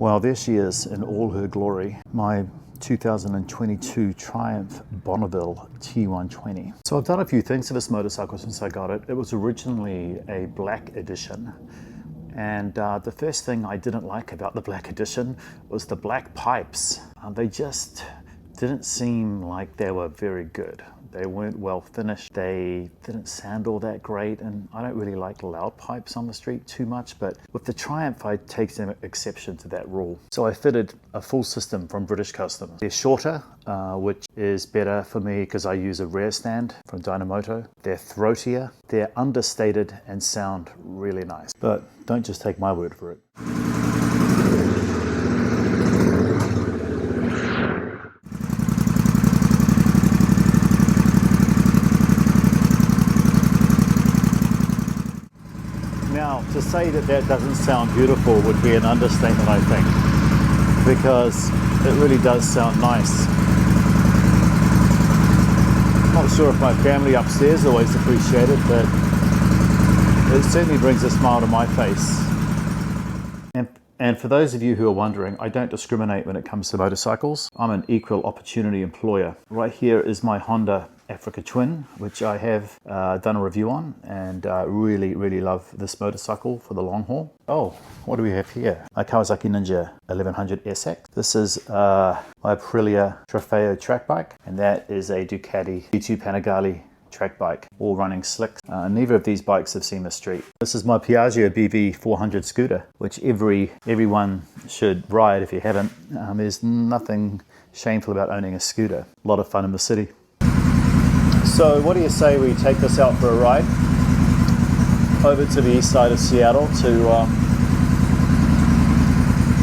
Well, there she is in all her glory, my 2022 Triumph Bonneville T120. So I've done a few things to this motorcycle since I got it. It was originally a black edition, and the first thing I didn't like about the black edition was the black pipes. They just didn't seem like they were very good. They weren't well finished. They didn't sound all that great, and I don't really like loud pipes on the street too much, but with the Triumph I take some exception to that rule. So I fitted a full system from British Customs. They're shorter, which is better for me because I use a rear stand from Dynamoto. They're throatier, they're understated and sound really nice. But don't just take my word for it. Now, to say that that doesn't sound beautiful would be an understatement, I think, because it really does sound nice. Not sure if my family upstairs always appreciate it, but it certainly brings a smile to my face. And for those of you who are wondering, I don't discriminate when it comes to motorcycles. I'm an equal opportunity employer. Right here is my Honda Africa Twin, which I have done a review on, and really love this motorcycle for the long haul. Oh, what do we have here? My Kawasaki Ninja 1100RS-a. This is my Aprilia Trofeo track bike, and that is a Ducati G2 Panigale track bike, all running slicks. Neither of these bikes have seen the street. This is my Piaggio BV 400 scooter, which everyone should ride if you haven't. There's nothing shameful about owning a scooter. A lot of fun in the city. So what do you say we take this out for a ride over to the east side of Seattle to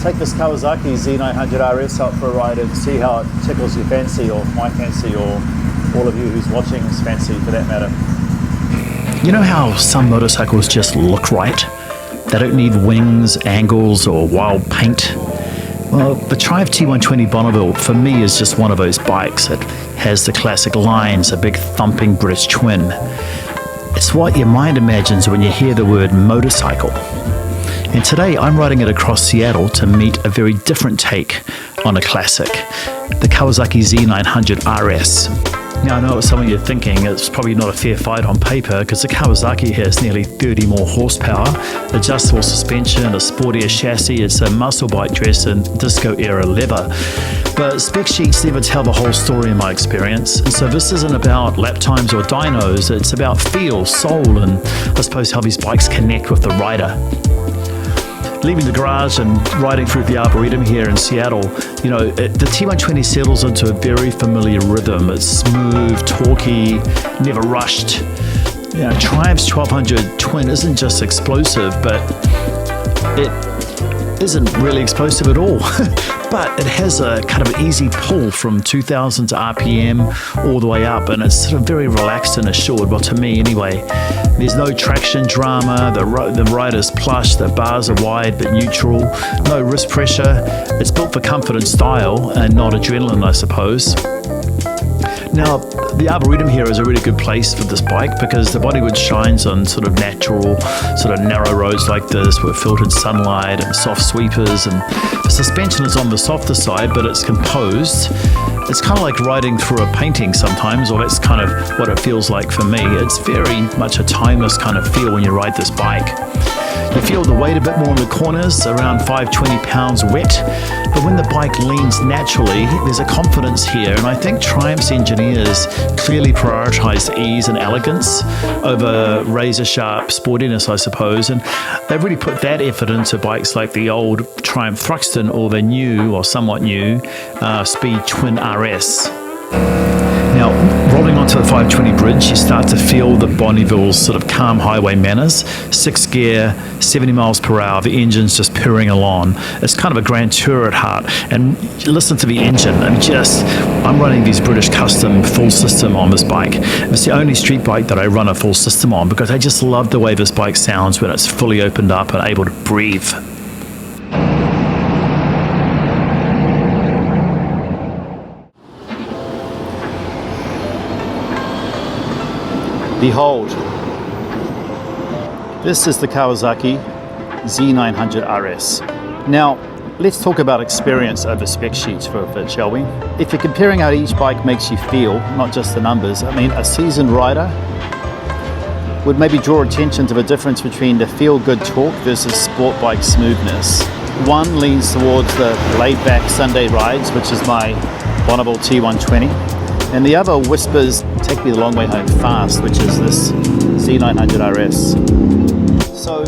take this Kawasaki Z900RS out for a ride and see how it tickles your fancy, or my fancy, or all of you who's watching's fancy for that matter. You know how some motorcycles just look right? They don't need wings, angles, or wild paint. Well, the Triumph T120 Bonneville for me is just one of those bikes. It has the classic lines, a big thumping British twin. It's what your mind imagines when you hear the word motorcycle. And today I'm riding it across Seattle to meet a very different take on a classic, the Kawasaki Z900RS. Now I know what some of you are thinking, it's probably not a fair fight on paper because the Kawasaki has nearly 30 more horsepower, adjustable suspension, a sportier chassis, it's a muscle bike dressed in disco era leather. But spec sheets never tell the whole story in my experience, and so this isn't about lap times or dynos, it's about feel, soul, and I suppose how these bikes connect with the rider. Leaving the garage and riding through the Arboretum here in Seattle, you know, the T120 settles into a very familiar rhythm. It's smooth, torquey, never rushed. You know, Triumph's 1200 Twin isn't just explosive, but it isn't really explosive at all. But it has a kind of an easy pull from 2000 to RPM all the way up, and it's sort of very relaxed and assured, well, to me anyway. There's no traction drama, the rider's plush, the bars are wide but neutral, no wrist pressure. It's built for comfort and style and not adrenaline, I suppose. Now, the Arboretum here is a really good place for this bike because the bodywood shines on sort of natural, sort of narrow roads like this with filtered sunlight and soft sweepers, and the suspension is on the softer side, but it's composed. It's kind of like riding through a painting sometimes, or that's kind of what it feels like for me. It's very much a timeless kind of feel when you ride this bike. You feel the weight a bit more in the corners, around 520 pounds wet, but when the bike leans naturally, there's a confidence here, and I think Triumph's engineers clearly prioritize ease and elegance over razor-sharp sportiness, I suppose, and they've really put that effort into bikes like the old Triumph Thruxton or the new, or somewhat new, Speed Twin RS. Now, rolling onto the 520 bridge, you start to feel the Bonneville's sort of calm highway manners. 6th gear, 70 miles per hour, the engine's just purring along. It's kind of a grand tour at heart. And listen to the engine. I'm running these British Custom full system on this bike. It's the only street bike that I run a full system on because I just love the way this bike sounds when it's fully opened up and able to breathe. Behold, this is the Kawasaki Z900RS. Now, let's talk about experience over spec sheets for a bit, shall we? If you're comparing how each bike makes you feel, not just the numbers, I mean, a seasoned rider would maybe draw attention to the difference between the feel-good torque versus sport bike smoothness. One leans towards the laid-back Sunday rides, which is my Bonneville T120, and the other whispers, take me the long way home fast, which is this Z900RS. So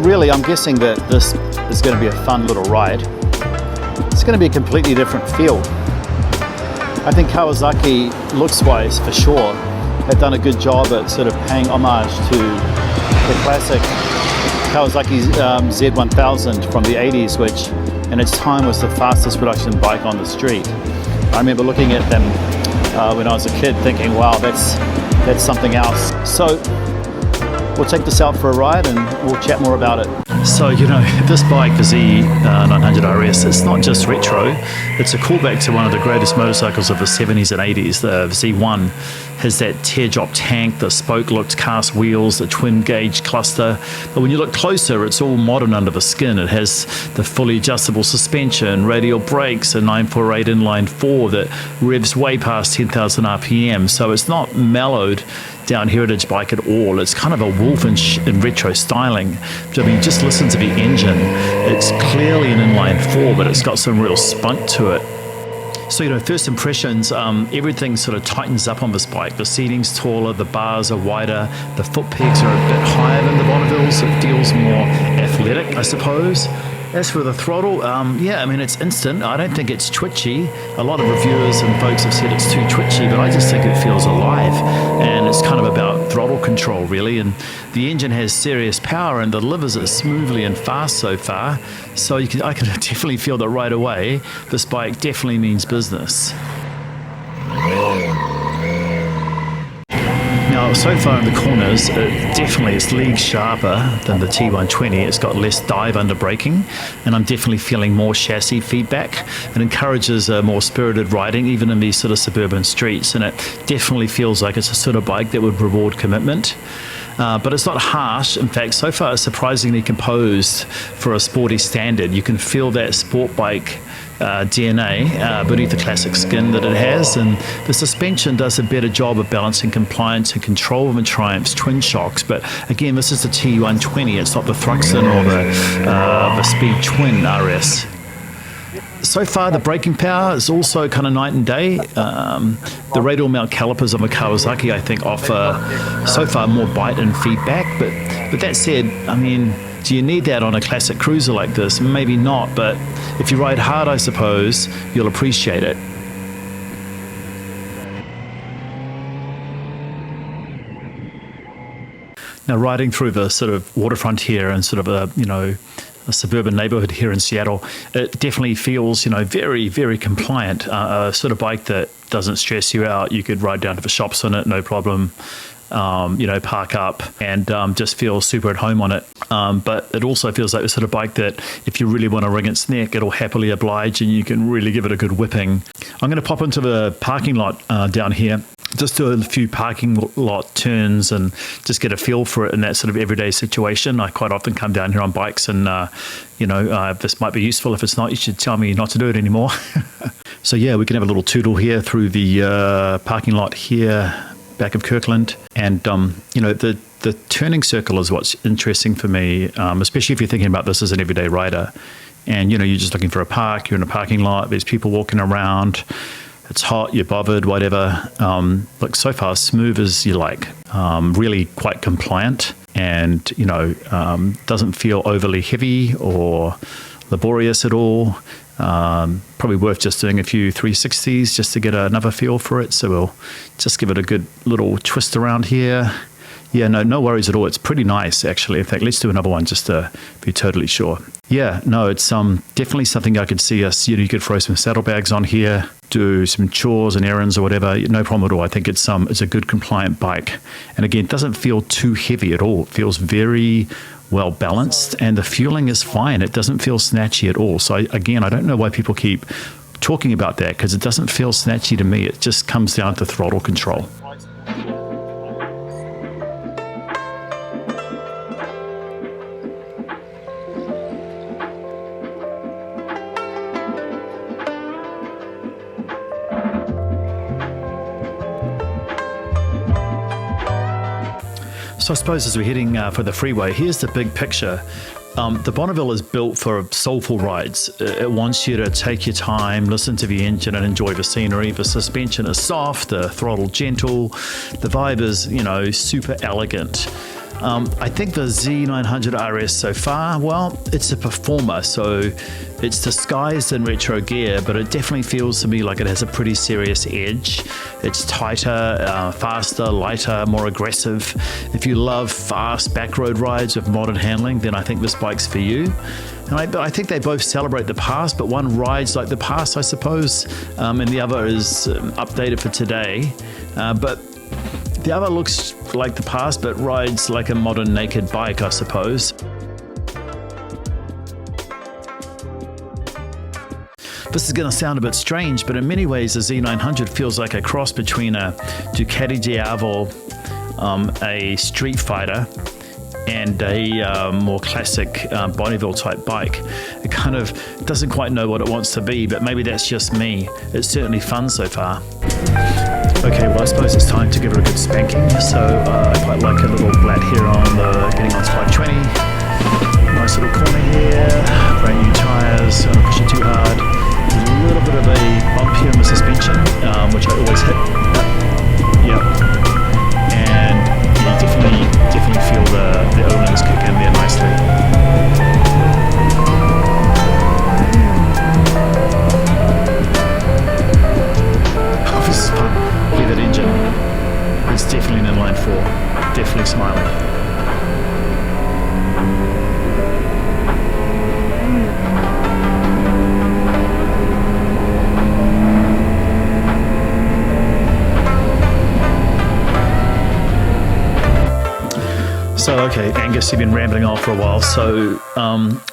really, I'm guessing that this is going to be a fun little ride. It's going to be a completely different feel. I think Kawasaki, looks-wise, for sure, have done a good job at sort of paying homage to the classic Kawasaki Z1000 from the 80s, which in its time was the fastest production bike on the street. I remember looking at them when I was a kid thinking, wow, that's something else. So we'll take this out for a ride and we'll chat more about it. So, you know, this bike, the Z900RS, it's not just retro, it's a callback to one of the greatest motorcycles of the 70s and 80s. The Z1 has that teardrop tank, the spoke-looked cast wheels, the twin-gauge cluster. But when you look closer, it's all modern under the skin. It has the fully adjustable suspension, radial brakes, a 948 inline-four that revs way past 10,000 RPM. So it's not mellowed down heritage bike at all. It's kind of a wolf in retro styling. I mean, just listen to the engine. It's clearly an inline-four, but it's got some real spunk to it. So, you know, first impressions, everything sort of tightens up on this bike. The seating's taller, the bars are wider, the foot pegs are a bit higher than the Bonnevilles. It feels more athletic, I suppose. As for the throttle, yeah, I mean, it's instant. I don't think it's twitchy. A lot of reviewers and folks have said it's too twitchy, but I just think it feels alive. And it's kind of about throttle control, really. And the engine has serious power and delivers it smoothly and fast so far. So I can definitely feel that right away. This bike definitely means business. Now, so far in the corners, it definitely is leagues sharper than the T120. It's got less dive under braking, and I'm definitely feeling more chassis feedback. It encourages more spirited riding, even in these sort of suburban streets, and it definitely feels like it's a sort of bike that would reward commitment. But it's not harsh. In fact, so far it's surprisingly composed for a sporty standard. You can feel that sport bike DNA beneath the classic skin that it has, and the suspension does a better job of balancing compliance and control than Triumph's twin shocks. But again, this is the T120. It's not the Thruxton or the Speed Twin RS. So far, the braking power is also kind of night and day. The radial mount calipers of a Kawasaki, I think, offer so far more bite and feedback. But that said, I mean, do you need that on a classic cruiser like this? Maybe not, but if you ride hard, I suppose, you'll appreciate it. Now, riding through the sort of waterfront here and sort of a suburban neighborhood here in Seattle, it definitely feels, very, very compliant. A sort of bike that doesn't stress you out. You could ride down to the shops on it, no problem. Park up and just feel super at home on it. But it also feels like the sort of bike that if you really want to wring its neck, it'll happily oblige and you can really give it a good whipping. I'm going to pop into the parking lot down here, just do a few parking lot turns and just get a feel for it in that sort of everyday situation. I quite often come down here on bikes and, this might be useful. If it's not, you should tell me not to do it anymore. So yeah, we can have a little tootle here through the parking lot here, back of Kirkland. And, the turning circle is what's interesting for me, especially if you're thinking about this as an everyday rider. And, you're just looking for a park, you're in a parking lot, there's people walking around, it's hot, you're bothered, whatever. Look, so far, smooth as you like, really quite compliant and, doesn't feel overly heavy or laborious at all. Probably worth just doing a few 360s just to get another feel for it. So we'll just give it a good little twist around here. Yeah, no worries at all. It's pretty nice, actually. In fact, let's do another one just to be totally sure. Yeah, no, it's definitely something I could see us, you could throw some saddlebags on here, do some chores and errands or whatever. No problem at all. I think it's a good compliant bike. And again, it doesn't feel too heavy at all. It feels very well balanced and the fueling is fine. It doesn't feel snatchy at all. So again, I don't know why people keep talking about that because it doesn't feel snatchy to me. It just comes down to throttle control. So I suppose as we're heading for the freeway, here's the big picture. The Bonneville is built for soulful rides. It wants you to take your time, listen to the engine and enjoy the scenery. The suspension is soft, the throttle gentle, the vibe is, super elegant. I think the Z900RS so far, well, it's a performer, so it's disguised in retro gear, but it definitely feels to me like it has a pretty serious edge. It's tighter, faster, lighter, more aggressive. If you love fast backroad rides with modern handling, then I think this bike's for you. And I think they both celebrate the past, but one rides like the past, I suppose, and the other is updated for today. But the other looks like the past, but rides like a modern naked bike, I suppose. This is going to sound a bit strange, but in many ways the Z900 feels like a cross between a Ducati Diavolo, a Street Fighter, and a more classic Bonneville type bike. It kind of doesn't quite know what it wants to be, but maybe that's just me. It's certainly fun so far. Okay, well I suppose it's time to give her a good spanking. So I quite like a little flat here on the getting on 520. Nice little corner here, brand new tyres, don't push it too hard. A little bit of a bump here in the suspension, which I always hit. Yep. And you definitely feel the O-rings kick in there nicely. Oh, this is fun. Hear that engine. It's definitely an inline-four. Definitely smiling. So, okay, Angus, you've been rambling on for a while. So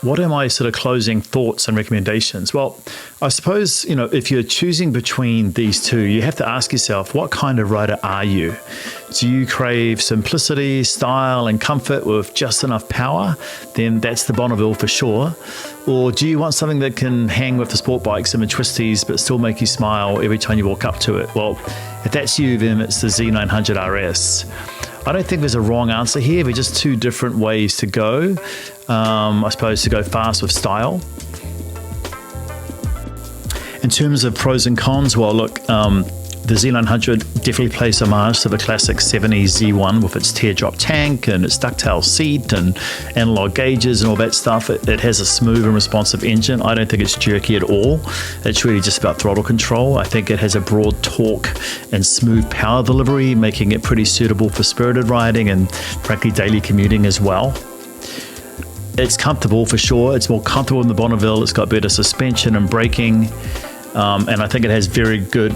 what are my sort of closing thoughts and recommendations? Well, I suppose, if you're choosing between these two, you have to ask yourself, what kind of rider are you? Do you crave simplicity, style, and comfort with just enough power? Then that's the Bonneville for sure. Or do you want something that can hang with the sport bikes and the twisties, but still make you smile every time you walk up to it? Well, if that's you, then it's the Z900RS. I don't think there's a wrong answer here. They're just two different ways to go. I suppose to go fast with style. In terms of pros and cons, well, look, the Z900 definitely plays homage to the classic 70s Z1 with its teardrop tank and its ducktail seat and analog gauges and all that stuff. It has a smooth and responsive engine. I don't think it's jerky at all. It's really just about throttle control. I think it has a broad torque and smooth power delivery, making it pretty suitable for spirited riding and frankly daily commuting as well. It's comfortable for sure. It's more comfortable than the Bonneville. It's got better suspension and braking. And I think it has very good,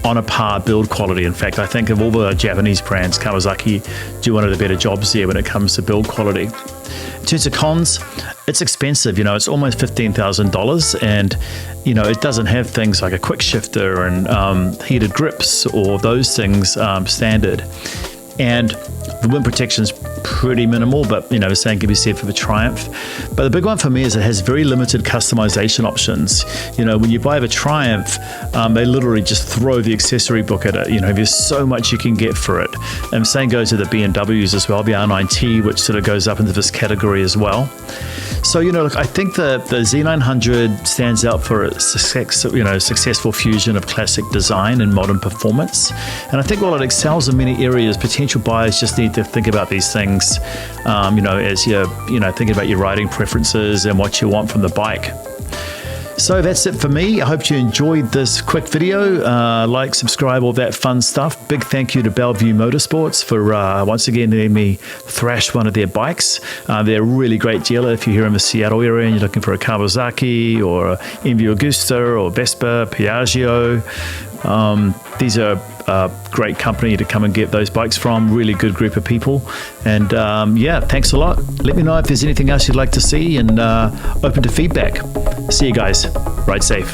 on a par build quality. In fact, I think of all the Japanese brands, Kawasaki do one of the better jobs there when it comes to build quality. In terms of cons, it's expensive. It's almost $15,000, and it doesn't have things like a quick shifter and heated grips or those things standard. And the wind protection's pretty minimal, but the same can be said for the Triumph. But the big one for me is it has very limited customization options. When you buy the Triumph, they literally just throw the accessory book at it. There's so much you can get for it. And the same goes to the BMWs as well, the R9T, which sort of goes up into this category as well. So, look, I think the Z900 stands out for its successful fusion of classic design and modern performance. And I think while it excels in many areas, potential buyers just need to think about these things, as you're, thinking about your riding preferences and what you want from the bike. So that's it for me. I hope you enjoyed this quick video. Like, subscribe, all that fun stuff. Big thank you to Bellevue Motorsports for once again letting me thrash one of their bikes. They're a really great dealer if you're here in the Seattle area and you're looking for a Kawasaki or a MV Agusta or Vespa, Piaggio. These are a great company to come and get those bikes from. Really good group of people. And thanks a lot. Let me know if there's anything else you'd like to see, and open to feedback. See you guys. Ride safe.